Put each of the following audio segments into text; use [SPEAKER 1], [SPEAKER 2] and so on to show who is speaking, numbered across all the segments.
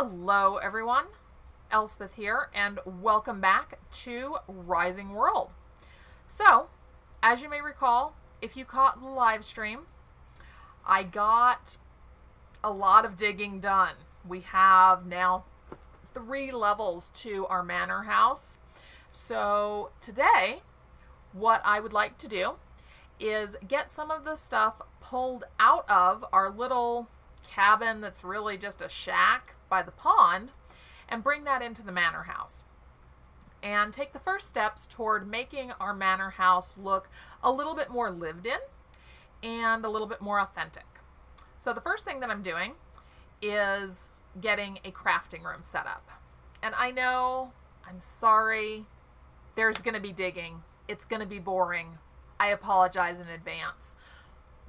[SPEAKER 1] Hello everyone, Elspeth here, and welcome back to Rising World. So, as you may recall, if you caught the live stream, I got a lot of digging done. We have now 3 levels to our manor house. So today, what I would like to do is get some of the stuff pulled out of our little cabin that's really just a shack by the pond and bring that into the manor house and take the first steps toward making our manor house look a little bit more lived in and a little bit more authentic. So the first thing that I'm doing is getting a crafting room set up. And I know, I'm sorry, there's going to be digging. It's going to be boring. I apologize in advance.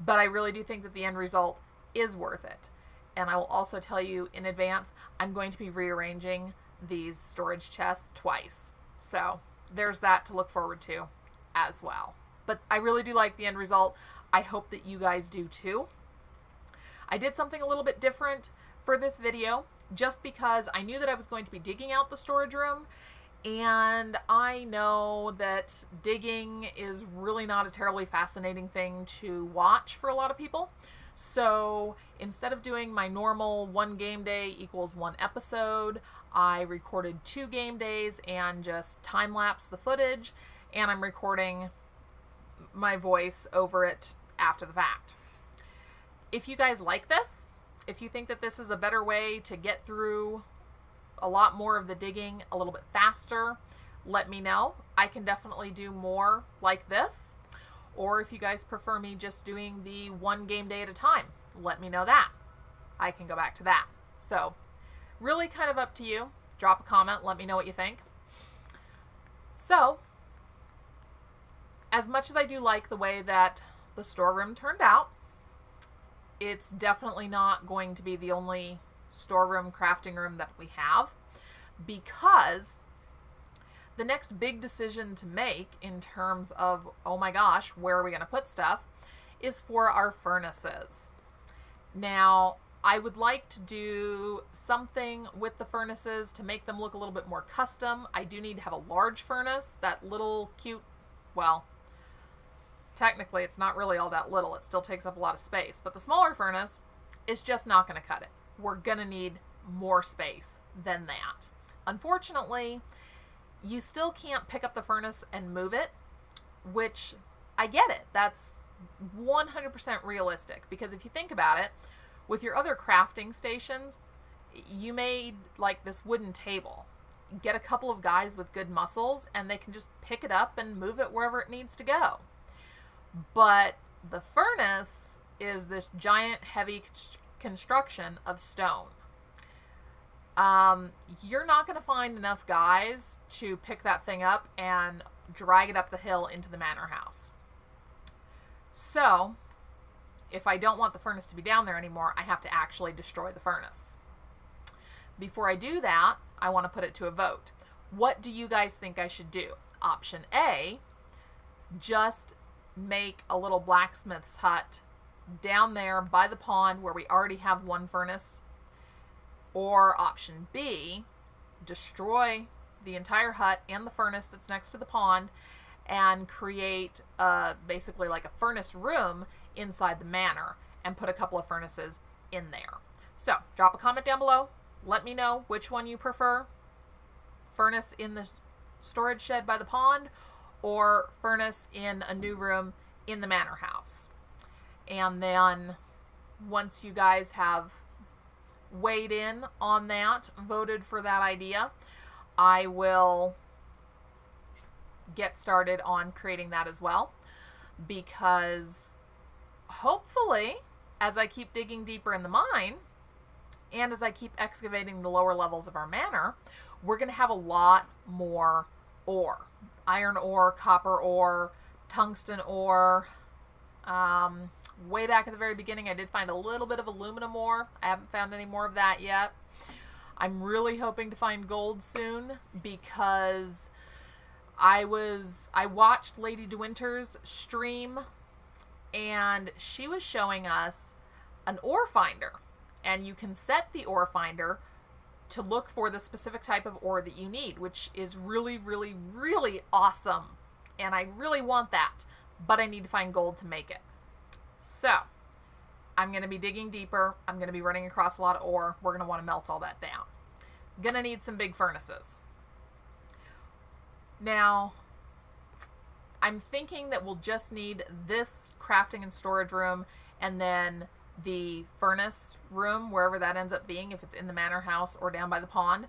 [SPEAKER 1] But I really do think that the end result is worth it. And I will also tell you in advance, I'm going to be rearranging these storage chests twice. So there's that to look forward to as well. But I really do like the end result. I hope that you guys do too. I did something a little bit different for this video just because I knew that I was going to be digging out the storage room. And I know that digging is really not a terribly fascinating thing to watch for a lot of people. So instead of doing my normal 1 game day equals 1 episode, I recorded 2 game days and just time-lapse the footage, and I'm recording my voice over it after the fact. If you guys like this, if you think that this is a better way to get through a lot more of the digging a little bit faster, let me know. I can definitely do more like this. Or if you guys prefer me just doing the 1 game day at a time, let me know that. I can go back to that. So really kind of up to you. Drop a comment. Let me know what you think. So as much as I do like the way that the storeroom turned out, it's definitely not going to be the only storeroom crafting room that we have, because the next big decision to make in terms of, oh my gosh, where are we going to put stuff, is for our furnaces. Now, I would like to do something with the furnaces to make them look a little bit more custom. I do need to have a large furnace. That little cute, well, technically it's not really all that little. It still takes up a lot of space. But the smaller furnace is just not going to cut it. We're going to need more space than that. Unfortunately, you still can't pick up the furnace and move it, which I get it. That's 100% realistic, because if you think about it, with your other crafting stations, you made like this wooden table. Get a couple of guys with good muscles and they can just pick it up and move it wherever it needs to go. But the furnace is this giant heavy construction of stone. You're not going to find enough guys to pick that thing up and drag it up the hill into the manor house. So, if I don't want the furnace to be down there anymore, I have to actually destroy the furnace. Before I do that, I want to put it to a vote. What do you guys think I should do? Option A, just make a little blacksmith's hut down there by the pond where we already have 1 furnace. Or option B, destroy the entire hut and the furnace that's next to the pond and create basically like a furnace room inside the manor and put a couple of furnaces in there. So drop a comment down below. Let me know which one you prefer. Furnace in the storage shed by the pond or furnace in a new room in the manor house. And then once you guys have weighed in on that, voted for that idea, I will get started on creating that as well, because hopefully as I keep digging deeper in the mine and as I keep excavating the lower levels of our manor, we're going to have a lot more ore. Iron ore, copper ore, tungsten ore. Way back at the very beginning, I did find a little bit of aluminum ore. I haven't found any more of that yet. I'm really hoping to find gold soon, because I watched Lady DeWinter's stream and she was showing us an ore finder, and you can set the ore finder to look for the specific type of ore that you need, which is really, really, really awesome. And I really want that, but I need to find gold to make it. So I'm going to be digging deeper. I'm going to be running across a lot of ore. We're going to want to melt all that down. Going to need some big furnaces. Now, I'm thinking that we'll just need this crafting and storage room and then the furnace room, wherever that ends up being, if it's in the manor house or down by the pond.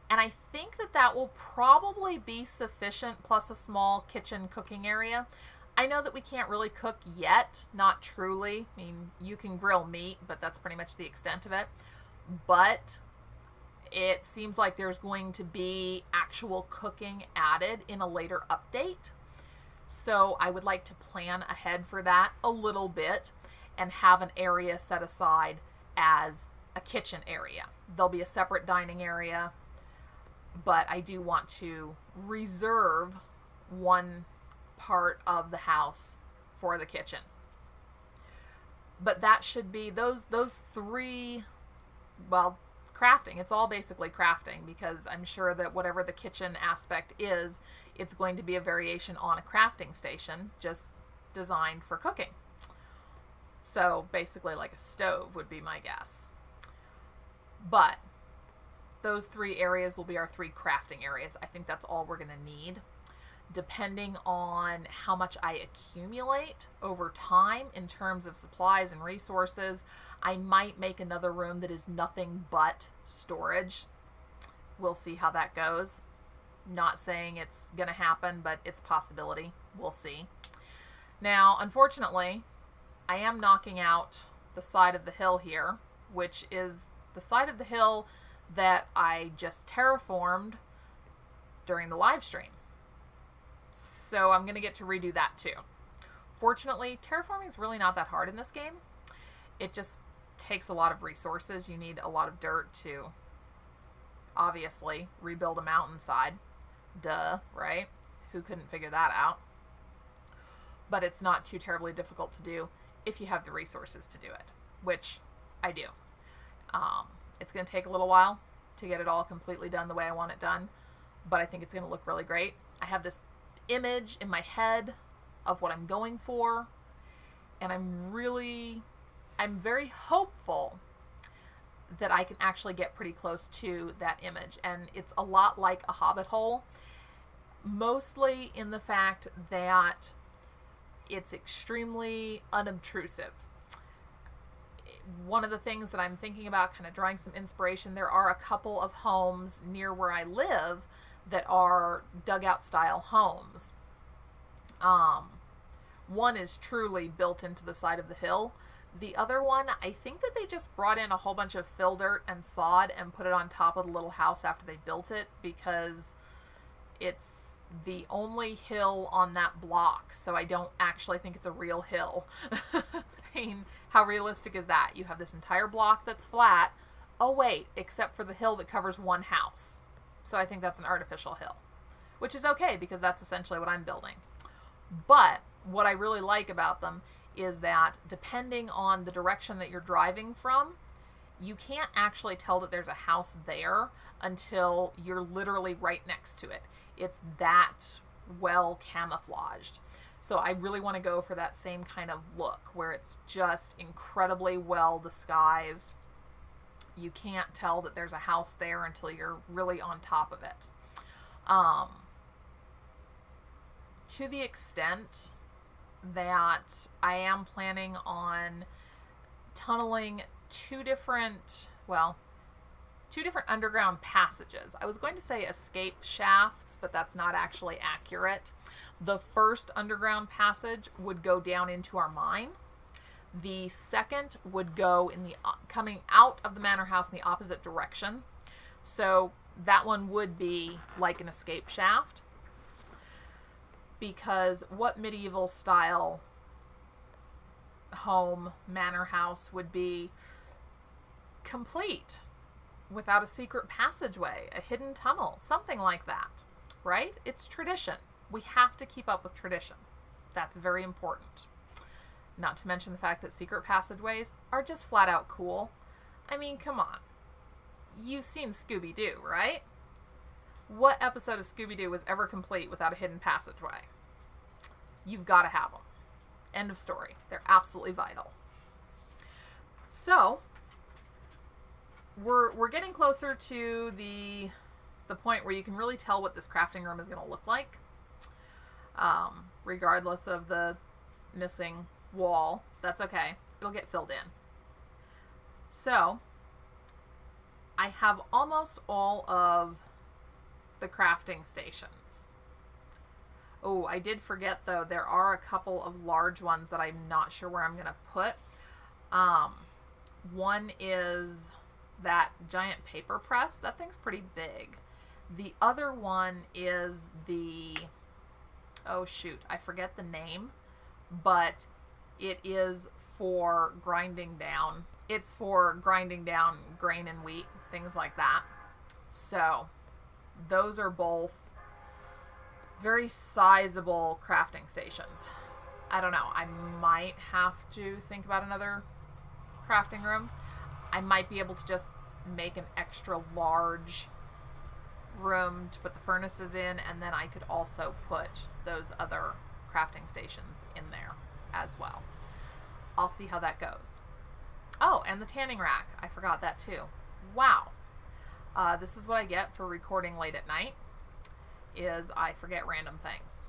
[SPEAKER 1] And I think that that will probably be sufficient, plus a small kitchen cooking area. I know that we can't really cook yet, not truly. I mean, you can grill meat, but that's pretty much the extent of it. But it seems like there's going to be actual cooking added in a later update. So I would like to plan ahead for that a little bit and have an area set aside as a kitchen area. There'll be a separate dining area, but I do want to reserve one part of the house for the kitchen. But that should be those three, well, crafting. It's all basically crafting, because I'm sure that whatever the kitchen aspect is, it's going to be a variation on a crafting station, just designed for cooking. So basically like a stove would be my guess. But those three areas will be our three crafting areas. I think that's all we're going to need. Depending on how much I accumulate over time in terms of supplies and resources, I might make another room that is nothing but storage. We'll see how that goes. Not saying it's going to happen, but it's a possibility. We'll see. Now, unfortunately, I am knocking out the side of the hill here, which is the side of the hill that I just terraformed during the live stream. So I'm going to get to redo that too. Fortunately, terraforming is really not that hard in this game. It just takes a lot of resources. You need a lot of dirt to, obviously, rebuild a mountainside. Duh, right? Who couldn't figure that out? But it's not too terribly difficult to do if you have the resources to do it, which I do. It's going to take a little while to get it all completely done the way I want it done, but I think it's going to look really great. I have this image in my head of what I'm going for, and I'm very hopeful that I can actually get pretty close to that image. And it's a lot like a hobbit hole, mostly in the fact that it's extremely unobtrusive. One of the things that I'm thinking about, kind of drawing some inspiration, there are a couple of homes near where I live that are dugout style homes. One is truly built into the side of the hill. The other one, I think that they just brought in a whole bunch of fill dirt and sod and put it on top of the little house after they built it, because it's the only hill on that block, so I don't actually think it's a real hill. I mean, how realistic is that? You have this entire block that's flat. Oh wait, except for the hill that covers one house. So I think that's an artificial hill, which is okay because that's essentially what I'm building. But what I really like about them is that depending on the direction that you're driving from, you can't actually tell that there's a house there until you're literally right next to it. It's that well camouflaged. So I really want to go for that same kind of look where it's just incredibly well disguised. You can't tell that there's a house there until you're really on top of it. To the extent that I am planning on tunneling two different underground passages. I was going to say escape shafts, but that's not actually accurate. The first underground passage would go down into our mine. The second would go in the coming out of the manor house in the opposite direction. So that one would be like an escape shaft. Because what medieval style home, manor house would be complete without a secret passageway, a hidden tunnel, something like that, right? It's tradition. We have to keep up with tradition. That's very important. Not to mention the fact that secret passageways are just flat out cool. I mean, come on. you've seen Scooby-Doo, right? What episode of Scooby-Doo was ever complete without a hidden passageway? You've got to have them. End of story. They're absolutely vital. So, we're getting closer to the point where you can really tell what this crafting room is going to look like. Regardless of the missing wall. That's okay. It'll get filled in. So, I have almost all of the crafting stations. Oh, I did forget though, there are a couple of large ones that I'm not sure where I'm going to put. One is that giant paper press. That thing's pretty big. The other one is the, oh shoot, I forget the name, but it is for grinding down. It's for grinding down grain and wheat, things like that. So, those are both very sizable crafting stations. I don't know. I might have to think about another crafting room. I might be able to just make an extra large room to put the furnaces in, and then I could also put those other crafting stations in there as well. I'll see how that goes. Oh, and the tanning rack. I forgot that too. Wow. This is what I get for recording late at night, is I forget random things.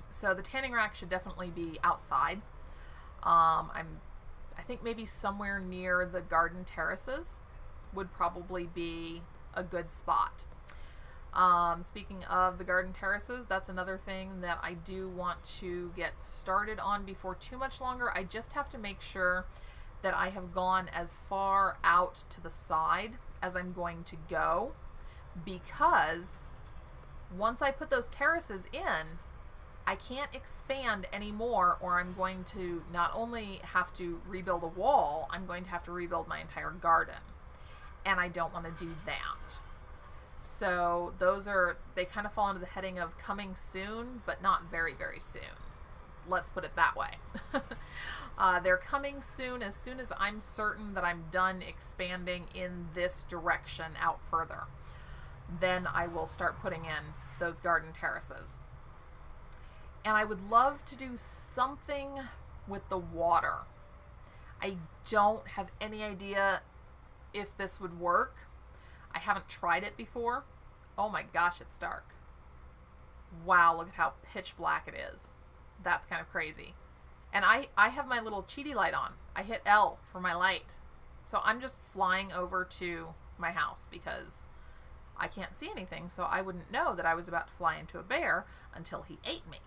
[SPEAKER 1] So the tanning rack should definitely be outside. I think maybe somewhere near the garden terraces would probably be a good spot. Speaking of the garden terraces, that's another thing that I do want to get started on before too much longer. I just have to make sure that I have gone as far out to the side as I'm going to go, because once I put those terraces in, I can't expand anymore, or I'm going to not only have to rebuild a wall, I'm going to have to rebuild my entire garden. And I don't want to do that. So they kind of fall into the heading of coming soon, but not very, very soon. Let's put it that way. They're coming soon as I'm certain that I'm done expanding in this direction out further. Then I will start putting in those garden terraces. And I would love to do something with the water. I don't have any idea if this would work. I haven't tried it before. Oh my gosh, it's dark. Wow, look at how pitch black it is. That's kind of crazy. And I have my little cheaty light on. I hit L for my light. So I'm just flying over to my house because I can't see anything, so I wouldn't know that I was about to fly into a bear until he ate me.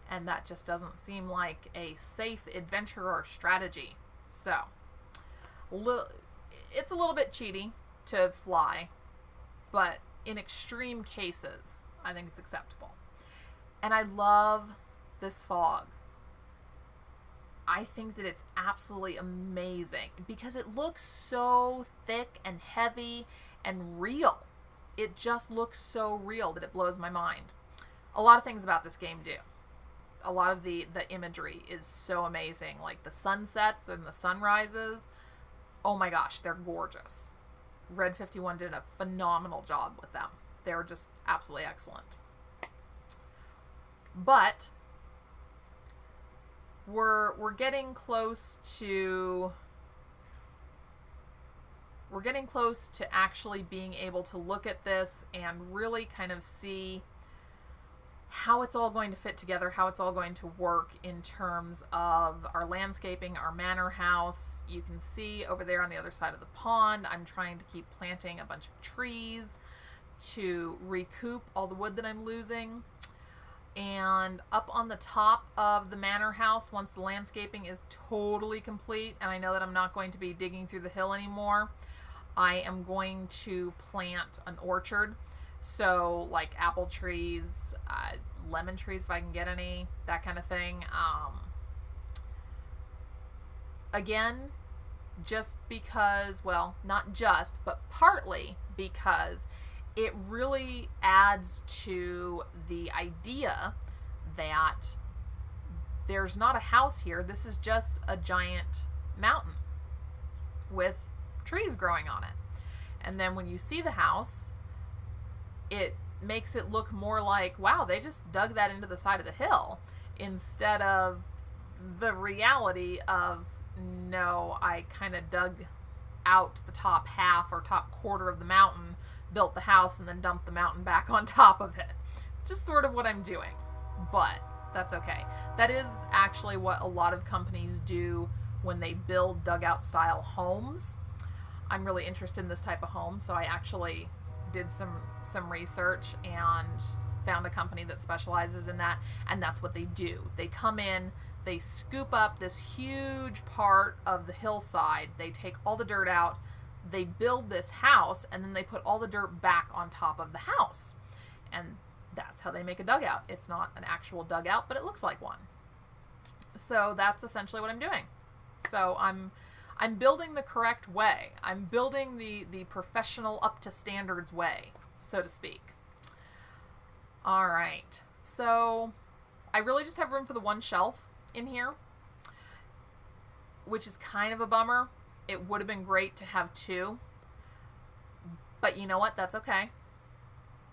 [SPEAKER 1] And that just doesn't seem like a safe adventurer strategy. So, it's a little bit cheaty to fly, but in extreme cases, I think it's acceptable. And I love this fog. I think that it's absolutely amazing because it looks so thick and heavy and real. It just looks so real that it blows my mind. A lot of things about this game do. A lot of the imagery is so amazing. Like the sunsets and the sunrises. Oh my gosh, they're gorgeous. Red 51 did a phenomenal job with them. They're just absolutely excellent. But we're getting close to actually being able to look at this and really kind of see how it's all going to fit together, how it's all going to work in terms of our landscaping, our manor house. You can see over there on the other side of the pond, I'm trying to keep planting a bunch of trees to recoup all the wood that I'm losing. And up on the top of the manor house, once the landscaping is totally complete, and I know that I'm not going to be digging through the hill anymore, I am going to plant an orchard. So like apple trees, lemon trees if I can get any, that kind of thing. Again, just because, well, not just, but partly because it really adds to the idea that there's not a house here. This is just a giant mountain with trees growing on it. And then when you see the house, it makes it look more like, wow, they just dug that into the side of the hill, instead of the reality of, no, I kind of dug out the top half or top quarter of the mountain, built the house, and then dumped the mountain back on top of it. Just sort of what I'm doing, but that's okay. That is actually what a lot of companies do when they build dugout style homes. I'm really interested in this type of home, so I actually did some research and found a company that specializes in that, and that's what they do. They come in, they scoop up this huge part of the hillside, they take all the dirt out, they build this house, and then they put all the dirt back on top of the house. And that's how they make a dugout. It's not an actual dugout, but it looks like one. So that's essentially what I'm doing. So I'm building the correct way. I'm building the professional, up to standards way, so to speak. All right. So I really just have room for the one shelf in here, which is kind of a bummer. It would have been great to have two, but you know what? That's okay.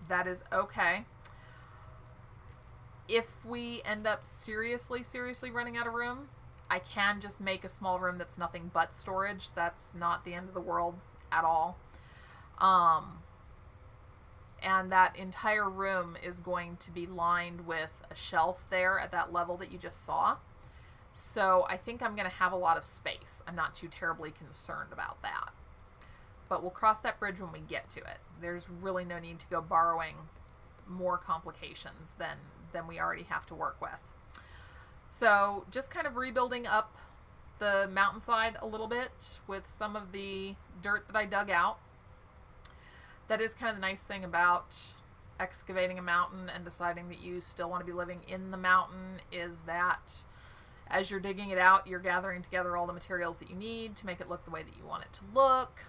[SPEAKER 1] That is okay. If we end up seriously running out of room, I can just make a small room that's nothing but storage. That's not the end of the world at all. And that entire room is going to be lined with a shelf there at that level that you just saw. So I think I'm going to have a lot of space. I'm not too terribly concerned about that. But we'll cross that bridge when we get to it. There's really no need to go borrowing more complications than we already have to work with. So just kind of rebuilding up the mountainside a little bit with some of the dirt that I dug out. That is kind of the nice thing about excavating a mountain and deciding that you still want to be living in the mountain, is that as you're digging it out, you're gathering together all the materials that you need to make it look the way that you want it to look.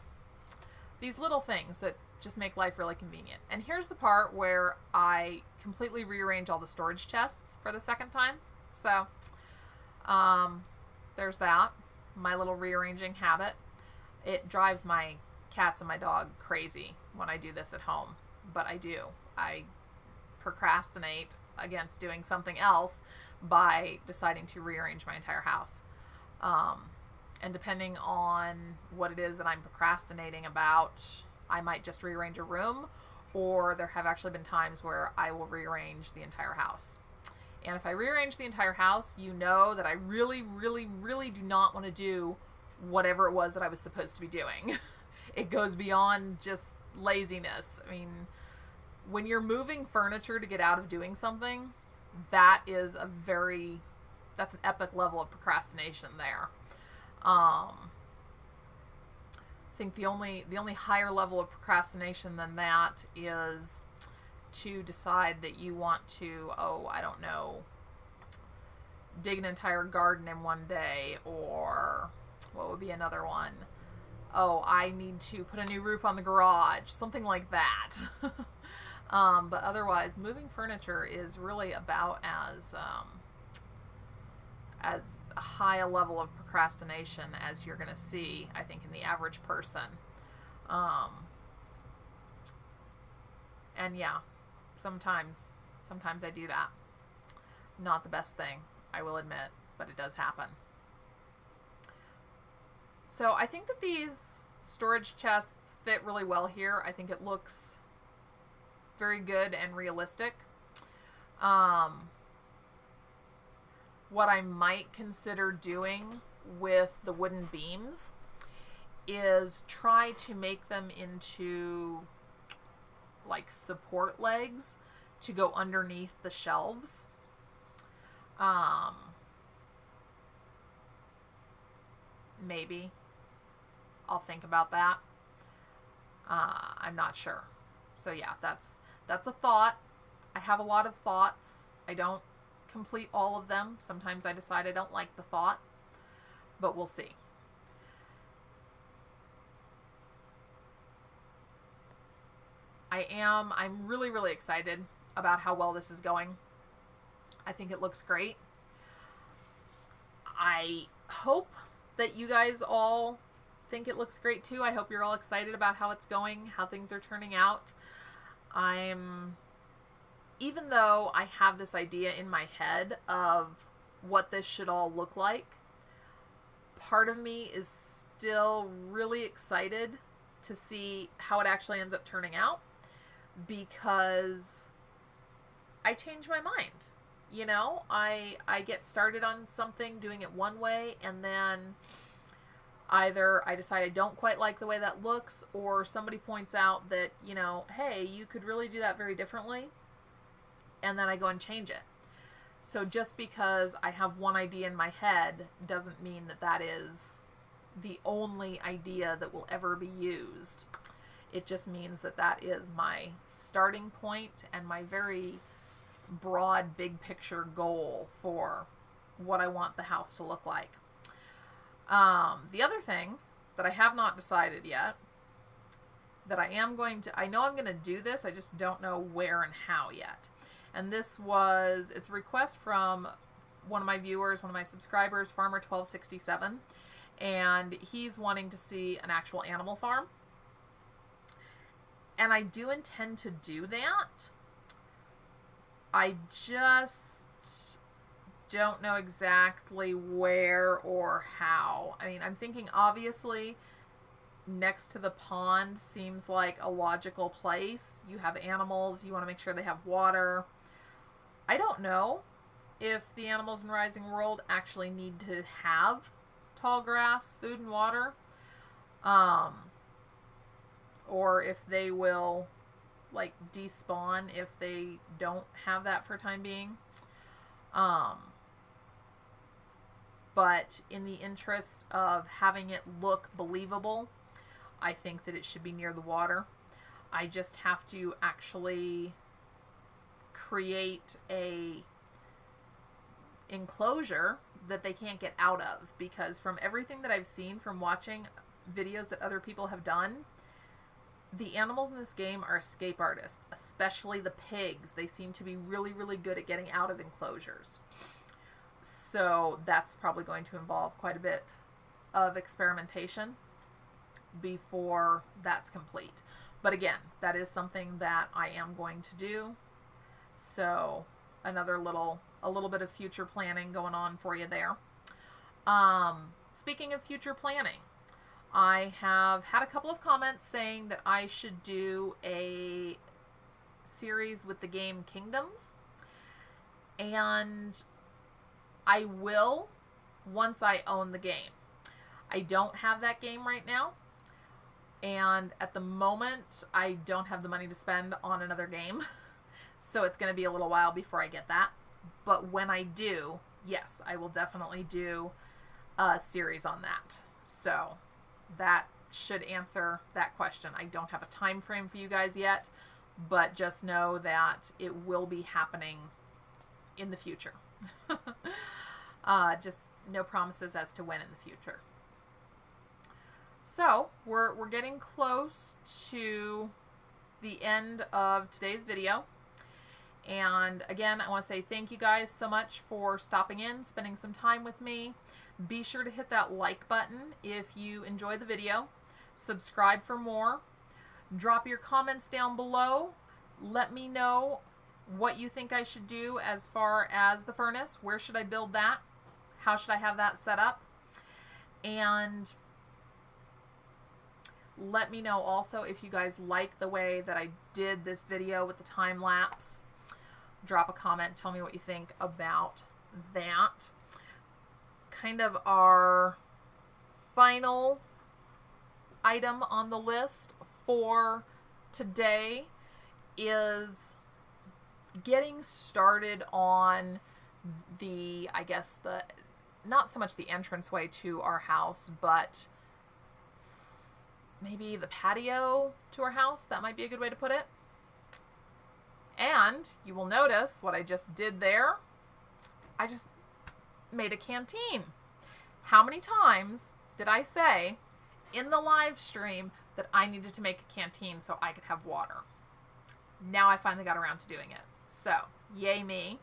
[SPEAKER 1] These little things that just make life really convenient. And here's the part where I completely rearrange all the storage chests for the second time. So there's that, my little rearranging habit. It drives my cats and my dog crazy when I do this at home, but I do. I procrastinate against doing something else by deciding to rearrange my entire house. And depending on what it is that I'm procrastinating about, I might just rearrange a room, or there have actually been times where I will rearrange the entire house. And if I rearrange the entire house, you know that I really do not want to do whatever it was that I was supposed to be doing. It goes beyond just laziness. I mean, when you're moving furniture to get out of doing something, that's an epic level of procrastination there. I think the only higher level of procrastination than that is to decide that you want to, dig an entire garden in one day, or what would be another one? I need to put a new roof on the garage, something like that. But otherwise, moving furniture is really about as high a level of procrastination as you're going to see, I think, in the average person. And yeah, sometimes I do that. Not the best thing, I will admit, but it does happen. So I think that these storage chests fit really well here. I think it looks very good and realistic. What I might consider doing with the wooden beams is try to make them into like support legs to go underneath the shelves. Maybe. I'll think about that. I'm not sure. So yeah, that's a thought. I have a lot of thoughts. I don't complete all of them. Sometimes I decide I don't like the thought, but we'll see. I'm really excited about how well this is going. I think it looks great. I hope that you guys all think it looks great too. I hope you're all excited about how it's going, how things are turning out. Even though I have this idea in my head of what this should all look like, part of me is still really excited to see how it actually ends up turning out, because I change my mind. You know, I get started on something doing it one way, and then either I decide I don't quite like the way that looks, or somebody points out that, you know, hey, you could really do that very differently, and then I go and change it. So just because I have one idea in my head doesn't mean that that is the only idea that will ever be used. It just means that that is my starting point and my very broad, big picture goal for what I want the house to look like. The other thing that I have not decided yet, that I know I'm going to do this, I just don't know where and how yet. And it's a request from one of my viewers, one of my subscribers, Farmer1267, and he's wanting to see an actual animal farm. And I do intend to do that. I just don't know exactly where or how. I mean, I'm thinking obviously next to the pond seems like a logical place. You have animals, you want to make sure they have water. I don't know if the animals in Rising World actually need to have tall grass, food, and water, or if they will like despawn if they don't have that for time being. But in the interest of having it look believable, I think that it should be near the water. I just have to actually create a enclosure that they can't get out of, because from everything that I've seen from watching videos that other people have done, the animals in this game are escape artists, especially the pigs. They seem to be really, really good at getting out of enclosures. So that's probably going to involve quite a bit of experimentation before that's complete. But again, that is something that I am going to do. So a little bit of future planning going on for you there. Speaking of future planning, I have had a couple of comments saying that I should do a series with the game Kingdoms, and I will once I own the game. I don't have that game right now, and at the moment I don't have the money to spend on another game, so it's going to be a little while before I get that. But when I do, yes, I will definitely do a series on that. So that should answer that question. I don't have a time frame for you guys yet, but just know that it will be happening in the future. Just no promises as to when in the future. So we're getting close to the end of today's video. And again, I want to say thank you guys so much for stopping in, spending some time with me. Be sure to hit that like button if you enjoy the video. Subscribe for more. Drop your comments down below. Let me know what you think I should do as far as the furnace. Where should I build that? How should I have that set up? And let me know also if you guys like the way that I did this video with the time lapse. Drop a comment. Tell me what you think about that. Kind of our final item on the list for today is getting started on the, I guess, not so much the entranceway to our house, but maybe the patio to our house. That might be a good way to put it. And you will notice what I just did there. I just made a canteen. How many times did I say in the live stream that I needed to make a canteen so I could have water? Now I finally got around to doing it. So, yay me.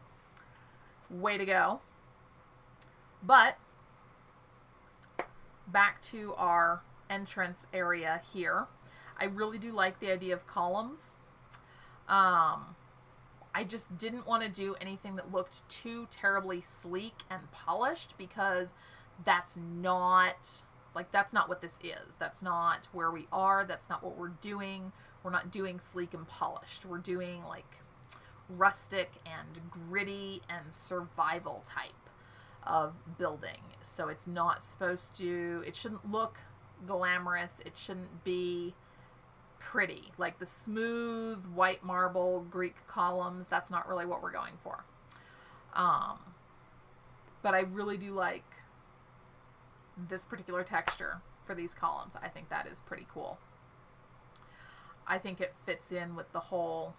[SPEAKER 1] Way to go. But back to our entrance area here. I really do like the idea of columns. I just didn't want to do anything that looked too terribly sleek and polished, because that's not what this is. That's not where we are. That's not what we're doing. We're not doing sleek and polished. We're doing like rustic and gritty and survival type of building. So it's not supposed to, it shouldn't look glamorous. It shouldn't be pretty. Like the smooth white marble Greek columns, that's not really what we're going for. But I really do like this particular texture for these columns. I think that is pretty cool. I think it fits in with the whole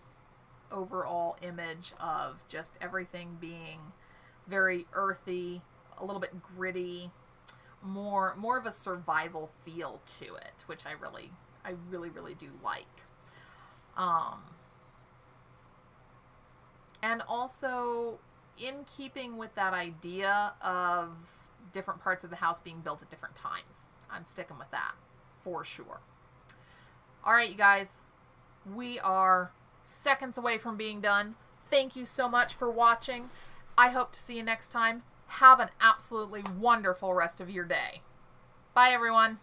[SPEAKER 1] overall image of just everything being very earthy, a little bit gritty, more of a survival feel to it, which I really do like. And also, in keeping with that idea of different parts of the house being built at different times, I'm sticking with that for sure. All right, you guys, we are seconds away from being done. Thank you so much for watching. I hope to see you next time. Have an absolutely wonderful rest of your day. Bye, everyone.